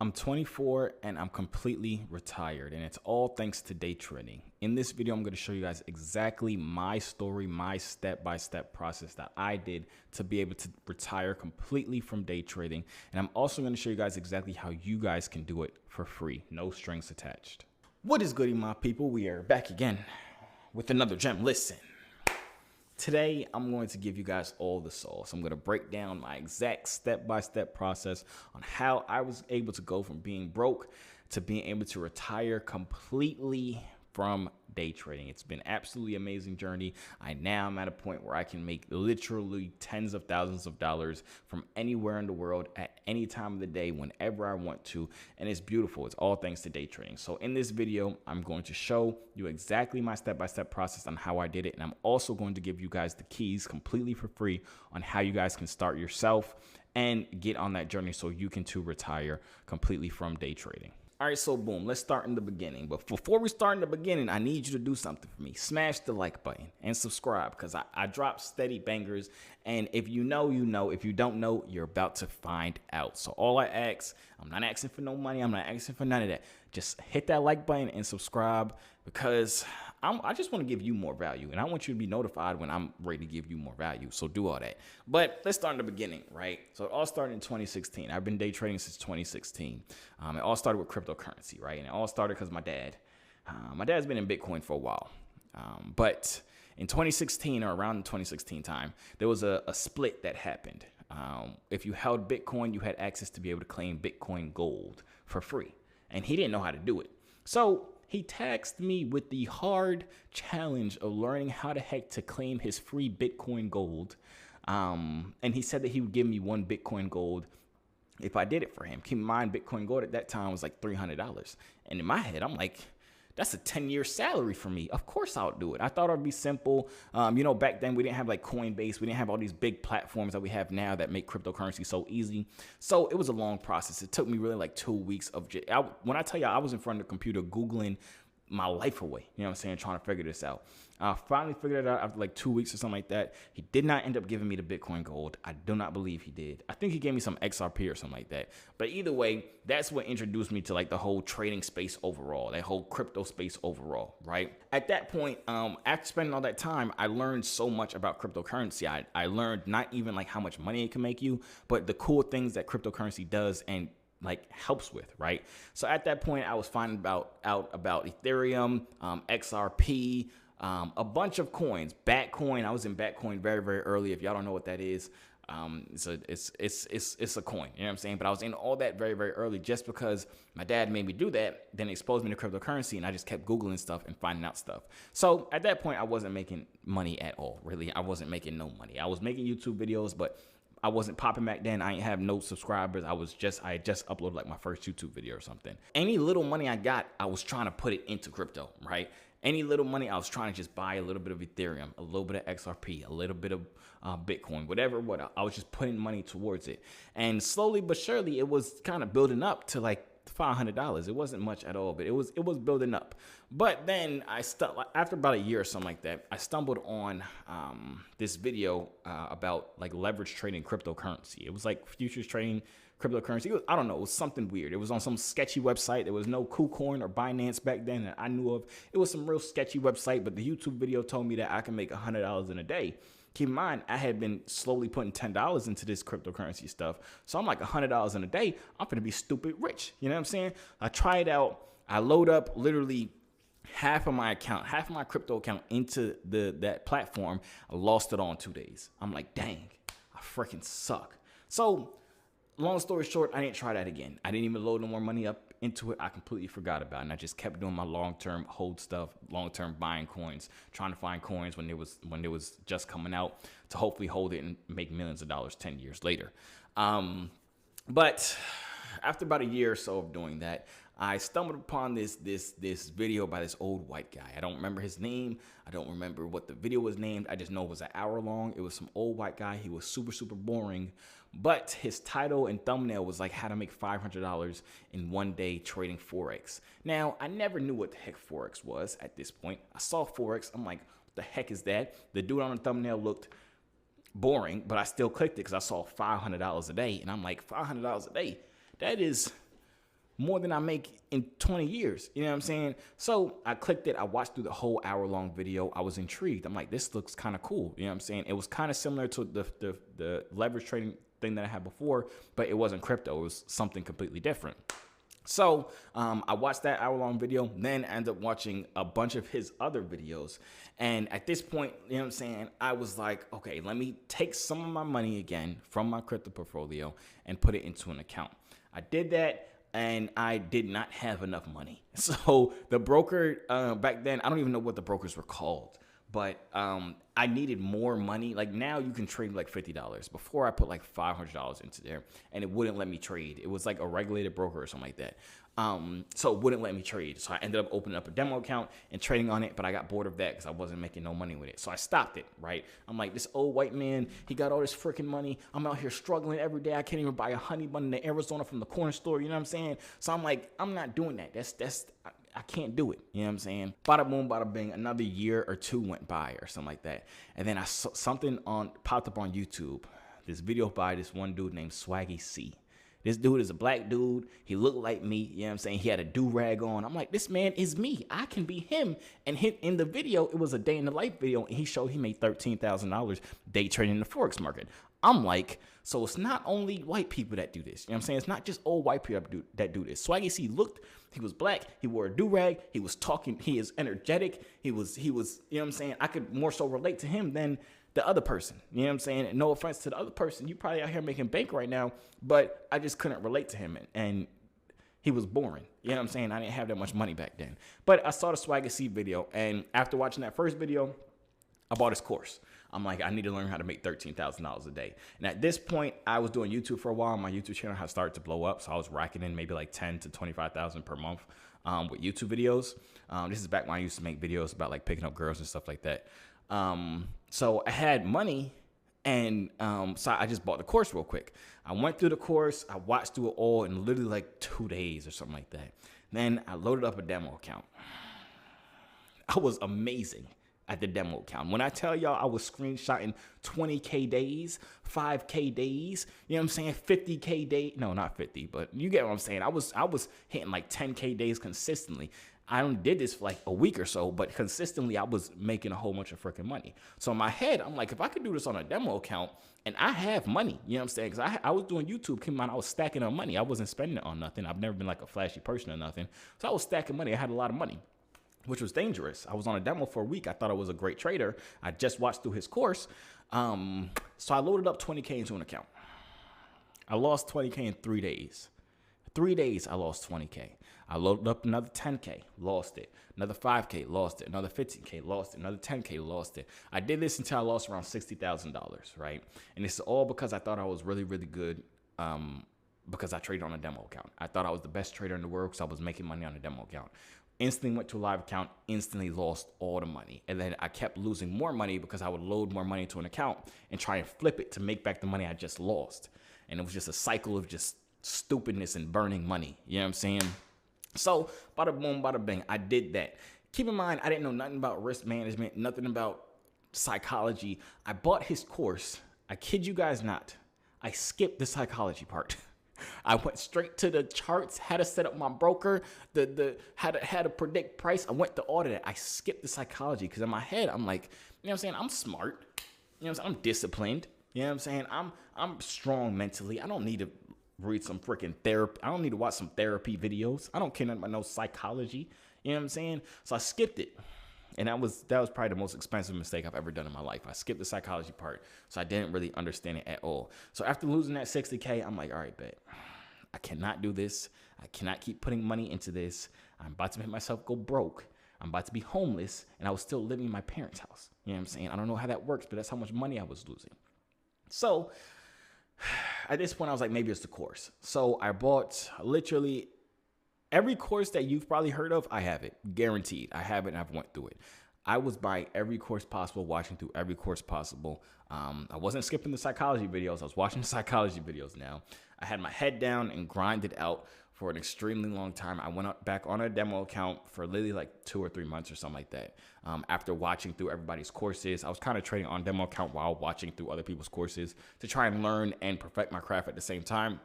I'm 24 and I'm completely retired, and it's all thanks to day trading. In this video, I'm going to show you guys exactly my story, my step-by-step process that I did to be able to retire completely from day trading. And I'm also going to show you guys exactly how you guys can do it for free, no strings attached. What is goody, my people? We are back again with another gem. Listen. Today, I'm going to give you guys all the sauce. I'm going to break down my exact step-by-step process on how I was able to go from being broke to being able to retire completely from day trading. It's been absolutely amazing journey. I now am at a point where I can make literally tens of thousands of dollars from anywhere in the world at any time of the day, whenever I want to. And it's beautiful. It's all thanks to day trading. So in this video, I'm going to show you exactly my step-by-step process on how I did it. And I'm also going to give you guys the keys completely for free on how you guys can start yourself and get on that journey so you can too retire completely from day trading. All right, so boom, let's start in the beginning. But before we start in the beginning, I need you to do something for me. Smash the like button and subscribe, because I drop steady bangers. And if you know, you know. If you don't know, you're about to find out. So all I ask, I'm not asking for no money. I'm not asking for none of that. Just hit that like button and subscribe, because I just want to give you more value. And I want you to be notified when I'm ready to give you more value. So do all that. But let's start in the beginning, right? So it all started in 2016. I've been day trading since 2016. It all started with cryptocurrency, right? And it all started because my dad's been in Bitcoin for a while. But in 2016, or around the 2016 time, there was a split that happened. If you held Bitcoin, you had access to be able to claim Bitcoin Gold for free. And he didn't know how to do it. So he tasked me with the hard challenge of learning how the heck to claim his free Bitcoin Gold. And he said that he would give me one Bitcoin Gold if I did it for him. Keep in mind, Bitcoin Gold at that time was like $300. And in my head, I'm like, that's a 10-year salary for me. Of course I'll do it. I thought it'd be simple. Back then we didn't have like Coinbase. We didn't have all these big platforms that we have now that make cryptocurrency so easy. So it was a long process. It took me really like 2 weeks of, when I tell you I was in front of the computer Googling my life away, you know what I'm saying, trying to figure this out. I finally figured it out after like 2 weeks or something like that. He did not end up giving me the Bitcoin Gold. I do not believe he did. I think he gave me some XRP or something like that. But either way, that's what introduced me to like the whole trading space overall, that whole crypto space overall, right? At that point, after spending all that time, I learned so much about cryptocurrency. I learned not even like how much money it can make you, but the cool things that cryptocurrency does and like helps with, right? So at that point, I was finding out about Ethereum, XRP, a bunch of coins. Batcoin. I was in Batcoin very, very early. If y'all don't know what that is, it's a coin. You know what I'm saying? But I was in all that very, very early just because my dad made me do that. Then exposed me to cryptocurrency, and I just kept Googling stuff and finding out stuff. So at that point, I wasn't making money at all. Really, I wasn't making no money. I was making YouTube videos, but I wasn't popping back then. I ain't have no subscribers. I had just uploaded like my first YouTube video or something. Any little money I got, I was trying to put it into crypto, right? Any little money, I was trying to just buy a little bit of Ethereum, a little bit of XRP, a little bit of Bitcoin, whatever. I was just putting money towards it. And slowly but surely, it was kind of building up to like $500. It wasn't much at all, but it was building up. But then after about a year or something like that, I stumbled on this video about like leverage trading cryptocurrency. It was like futures trading cryptocurrency. I don't know. It was something weird. It was on some sketchy website. There was no KuCoin or Binance back then that I knew of. It was some real sketchy website, but the YouTube video told me that I can make $100 in a day. Keep in mind, I had been slowly putting $10 into this cryptocurrency stuff. So I'm like $100 in a day. I'm going to be stupid rich. You know what I'm saying? I try it out. I load up literally half of my account, half of my crypto account into that platform. I lost it all in 2 days. I'm like, dang, I freaking suck. So long story short, I didn't try that again. I didn't even load no more money up into it. I completely forgot about it. And I just kept doing my long-term hold stuff, long-term buying coins, trying to find coins when it was just coming out to hopefully hold it and make millions of dollars 10 years later. But after about a year or so of doing that, I stumbled upon this video by this old white guy. I don't remember his name. I don't remember what the video was named. I just know it was an hour long. It was some old white guy. He was super, super boring. But his title and thumbnail was like how to make $500 in 1 day trading Forex. Now, I never knew what the heck Forex was at this point. I saw Forex. I'm like, what the heck is that? The dude on the thumbnail looked boring, but I still clicked it because I saw $500 a day. And I'm like, $500 a day? That is more than I make in 20 years. You know what I'm saying? So I clicked it. I watched through the whole hour-long video. I was intrigued. I'm like, this looks kind of cool. You know what I'm saying? It was kind of similar to the leverage trading thing that I had before, but it wasn't crypto. It was something completely different. So I watched that hour-long video, then ended up watching a bunch of his other videos. And at this point, you know what I'm saying, I was like, okay, let me take some of my money again from my crypto portfolio and put it into an account. I did that, and I did not have enough money. So the broker back then, I don't even know what the brokers were called, but I needed more money. Like now you can trade like $50. Before I put like $500 into there and it wouldn't let me trade. It was like a regulated broker or something like that. So it wouldn't let me trade. So I ended up opening up a demo account and trading on it, but I got bored of that because I wasn't making no money with it. So I stopped it, right? I'm like, this old white man, he got all this freaking money. I'm out here struggling every day. I can't even buy a honey bun in Arizona from the corner store. You know what I'm saying? So I'm like, I'm not doing that. I can't do it. You know what I'm saying? Bada boom, bada bing. Another year or two went by or something like that. And then I saw something popped up on YouTube. This video by this one dude named Swaggy C. This dude is a black dude. He looked like me. You know what I'm saying? He had a do-rag on. I'm like, this man is me. I can be him. And in the video, it was a day in the life video. And he showed he made $13,000 day trading in the Forex market. I'm like, so it's not only white people that do this. You know what I'm saying? It's not just old white people that do this. Swaggy C looked, he was black, he wore a do-rag, he was talking, he is energetic, he was, you know what I'm saying? I could more so relate to him than the other person. You know what I'm saying? And no offense to the other person, you probably out here making bank right now, but I just couldn't relate to him. And he was boring. You know what I'm saying? I didn't have that much money back then. But I saw the Swaggy C video, and after watching that first video, I bought his course. I'm like, I need to learn how to make $13,000 a day. And at this point, I was doing YouTube for a while. My YouTube channel had started to blow up. So I was racking in maybe like 10 to 25,000 per month with YouTube videos. This is back when I used to make videos about like picking up girls and stuff like that. So I had money, and so I just bought the course real quick. I went through the course. I watched through it all in literally like 2 days or something like that. Then I loaded up a demo account. I was amazing at the demo account. When I tell y'all I was screenshotting 20K days, 5K days, you know what I'm saying? 50K days. No, not 50, but you get what I'm saying. I was hitting like 10K days consistently. I only did this for like a week or so, but consistently I was making a whole bunch of freaking money. So in my head, I'm like, if I could do this on a demo account and I have money, you know what I'm saying? Because I was doing YouTube, came out, I was stacking on money. I wasn't spending it on nothing. I've never been like a flashy person or nothing. So I was stacking money. I had a lot of money, which was dangerous. I was on a demo for a week. I thought I was a great trader. I just watched through his course. So I loaded up 20K into an account. I lost 20K in 3 days. 3 days, I lost 20K. I loaded up another 10K, lost it. Another 5K, lost it. Another 15K, lost it. Another 10K, lost it. I did this until I lost around $60,000, right? And this is all because I thought I was really, really good because I traded on a demo account. I thought I was the best trader in the world because I was making money on a demo account. Instantly went to a live account, instantly lost all the money. And then I kept losing more money because I would load more money to an account and try and flip it to make back the money I just lost. And it was just a cycle of just stupidness and burning money. You know what I'm saying? So bada boom, bada bing, I did that. Keep in mind, I didn't know nothing about risk management, nothing about psychology. I bought his course. I kid you guys not. I skipped the psychology part. I went straight to the charts, how to set up my broker, how to predict price. I went to audit it. I skipped the psychology because in my head, I'm like, you know what I'm saying? I'm smart. You know what I'm saying? I'm disciplined. You know what I'm saying? I'm strong mentally. I don't need to read some freaking therapy. I don't need to watch some therapy videos. I don't care nothing about no psychology. You know what I'm saying? So I skipped it. And that was probably the most expensive mistake I've ever done in my life. I skipped the psychology part, so I didn't really understand it at all. So after losing that 60K, I'm like, all right, bet. I cannot do this. I cannot keep putting money into this. I'm about to make myself go broke. I'm about to be homeless, and I was still living in my parents' house. You know what I'm saying? I don't know how that works, but that's how much money I was losing. So at this point, I was like, maybe it's the course. So I bought literally every course that you've probably heard of. I have it, guaranteed. I have it, and I've went through it. I was buying every course possible, watching through every course possible. I wasn't skipping the psychology videos. I was watching the psychology videos now. I had my head down and grinded out for an extremely long time. I went back on a demo account for literally like 2 or 3 months or something like that. After watching through everybody's courses, I was kind of trading on demo account while watching through other people's courses to try and learn and perfect my craft at the same time.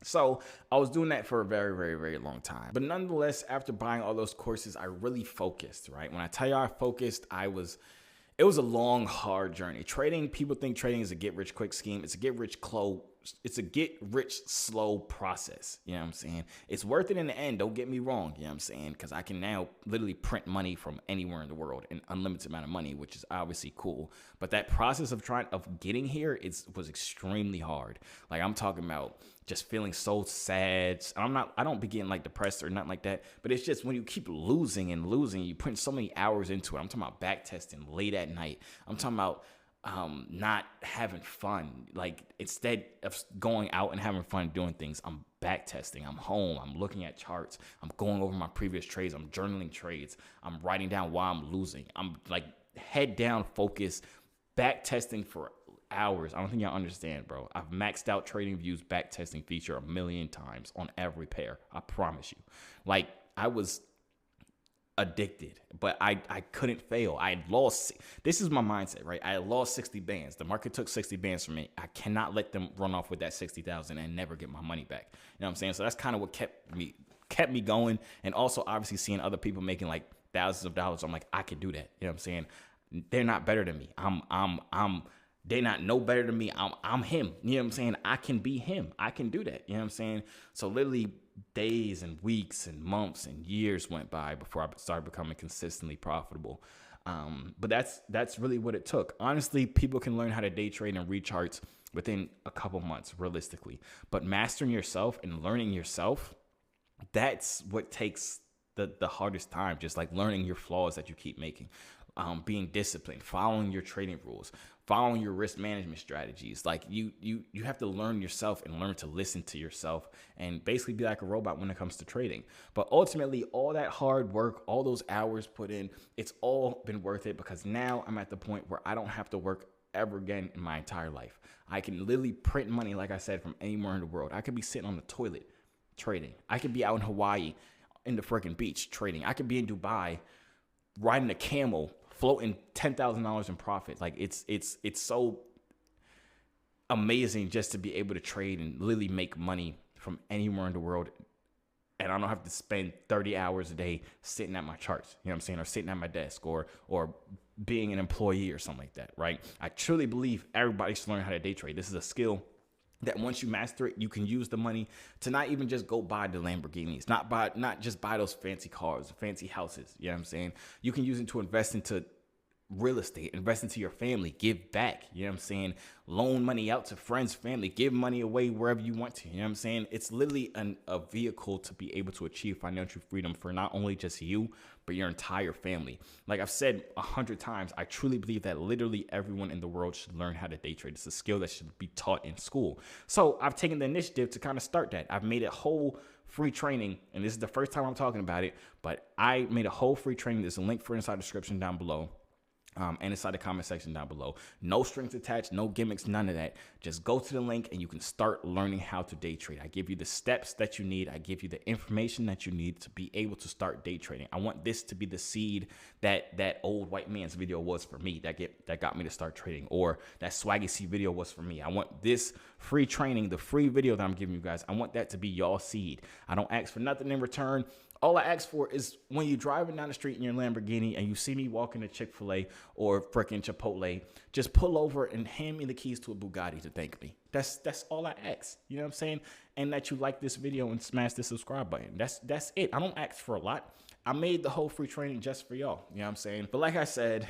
So I was doing that for a very, very, very long time. But nonetheless, after buying all those courses, I really focused, right? When I tell you I focused, it was a long, hard journey. Trading, people think trading is a get rich quick scheme. It's a get rich slow process. You know what I'm saying? It's worth it in the end. Don't get me wrong. You know what I'm saying? Because I can now literally print money from anywhere in the world, an unlimited amount of money, which is obviously cool. But that process of getting here was extremely hard. Like, I'm talking about just feeling so sad. I don't be getting like depressed or nothing like that, but it's just when you keep losing and losing, you put so many hours into it. I'm talking about back testing late at night. I'm talking about not having fun. Like, instead of going out and having fun doing things, I'm back testing. I'm home. I'm looking at charts. I'm going over my previous trades. I'm journaling trades. I'm writing down why I'm losing. I'm like head down focused, back testing for hours. I don't think y'all understand, bro. I've maxed out TradingView's back testing feature 1,000,000 times on every pair. I promise you. Like, I was addicted, but I couldn't fail. I had lost. This is my mindset, right? I had lost 60 bands. The market took 60 bands from me. I cannot let them run off with that 60,000 and never get my money back. You know what I'm saying? So that's kind of what kept me going. And also, obviously, seeing other people making like thousands of dollars, I'm like, I could do that. You know what I'm saying? They're not better than me. They not no better than me. I'm him. You know what I'm saying? I can be him. I can do that. You know what I'm saying? So literally days and weeks and months and years went by before I started becoming consistently profitable. But that's really what it took. Honestly, people can learn how to day trade and read charts within a couple months, realistically. But mastering yourself and learning yourself, that's what takes the hardest time. Just like learning your flaws that you keep making. Being disciplined, following your trading rules, following your risk management strategies. Like, you have to learn yourself and learn to listen to yourself and basically be like a robot when it comes to trading. But ultimately, all that hard work, all those hours put in, it's all been worth it, because now I'm at the point where I don't have to work ever again in my entire life. I can literally print money, like I said, from anywhere in the world. I could be sitting on the toilet trading. I could be out in Hawaii in the freaking beach trading. I could be in Dubai riding a camel, floating $10,000 in profit. Like, it's so amazing just to be able to trade and literally make money from anywhere in the world. And I don't have to spend 30 hours a day sitting at my charts, you know what I'm saying? Or sitting at my desk or being an employee or something like that, right? I truly believe everybody should learn how to day trade. This is a skill that once you master it, you can use the money to not even just go buy the Lamborghinis, not just buy those fancy cars, fancy houses. You know what I'm saying? You can use it to invest into real estate, invest into your family, give back. You know what I'm saying? Loan money out to friends, family, give money away wherever you want to. You know what I'm saying? It's literally a vehicle to be able to achieve financial freedom for not only just you, but your entire family. Like I've said 100 times, I truly believe that literally everyone in the world should learn how to day trade. It's a skill that should be taught in school. So I've taken the initiative to kind of start that. I've made a whole free training, and this is the first time I'm talking about it, but I made a whole free training. There's a link for it inside the description down below. And inside the comment section down below. No strings attached, no gimmicks, none of that. Just go to the link and you can start learning how to day trade. I give you the steps that you need. I give you the information that you need to be able to start day trading. I want this to be the seed that old white man's video was for me, that got me to start trading, or that Swaggy C video was for me. I want this free training, the free video that I'm giving you guys, I want that to be y'all seed. I don't ask for nothing in return. All I ask for is when you're driving down the street in your Lamborghini and you see me walking to Chick-fil-A or freaking Chipotle, just pull over and hand me the keys to a Bugatti to thank me. That's all I ask. You know what I'm saying? And that you like this video and smash the subscribe button. That's it. I don't ask for a lot. I made the whole free training just for y'all. You know what I'm saying? But like I said,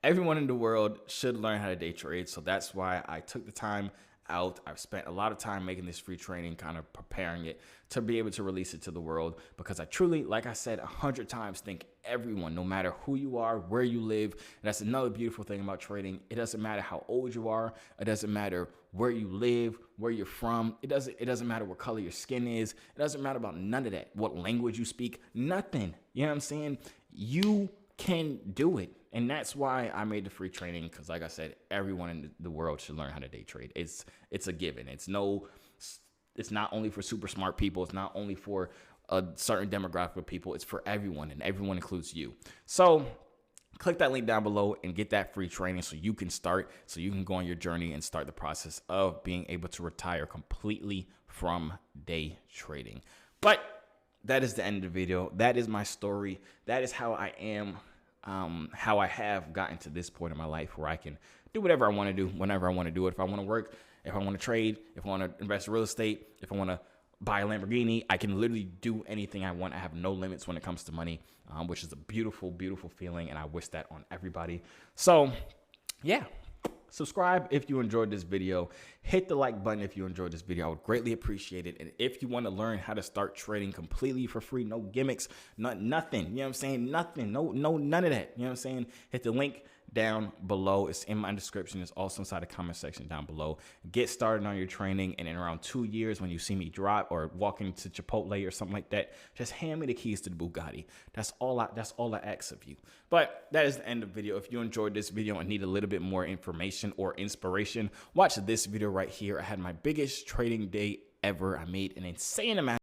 everyone in the world should learn how to day trade. So that's why I took the time out. I've spent a lot of time making this free training, kind of preparing it to be able to release it to the world, because I truly, like I said 100 times, think everyone, no matter who you are, where you live, and that's another beautiful thing about trading. It doesn't matter how old you are. It doesn't matter where you live, where you're from. It doesn't matter what color your skin is. It doesn't matter about none of that. What language you speak, nothing. You know what I'm saying? You can do it. And that's why I made the free training, because like I said, everyone in the world should learn how to day trade. It's a given. It's not only for super smart people. It's not only for a certain demographic of people. It's for everyone, and everyone includes you. So click that link down below and get that free training so you can go on your journey and start the process of being able to retire completely from day trading. But that is the end of the video. That is my story. That is how I am, how I have gotten to this point in my life where I can do whatever I want to do, whenever I want to do it. If I want to work, if I want to trade, if I want to invest in real estate, if I want to buy a Lamborghini, I can literally do anything I want. I have no limits when it comes to money, which is a beautiful, beautiful feeling, and I wish that on everybody. So, yeah. Subscribe if you enjoyed this video. Hit the like button if you enjoyed this video. I would greatly appreciate it. And if you want to learn how to start trading completely for free, no gimmicks, nothing, you know what I'm saying? Nothing, none of that. You know what I'm saying? Hit the link down below. It's in my description. It's also inside the comment section down below. Get started on your training, and in around 2 years, when you see me drop or walk into Chipotle or something like that, just hand me the keys to the Bugatti. That's all I ask of you. But that is the end of the video. If you enjoyed this video and need a little bit more information or inspiration, watch this video right here. I had my biggest trading day ever. I made an insane amount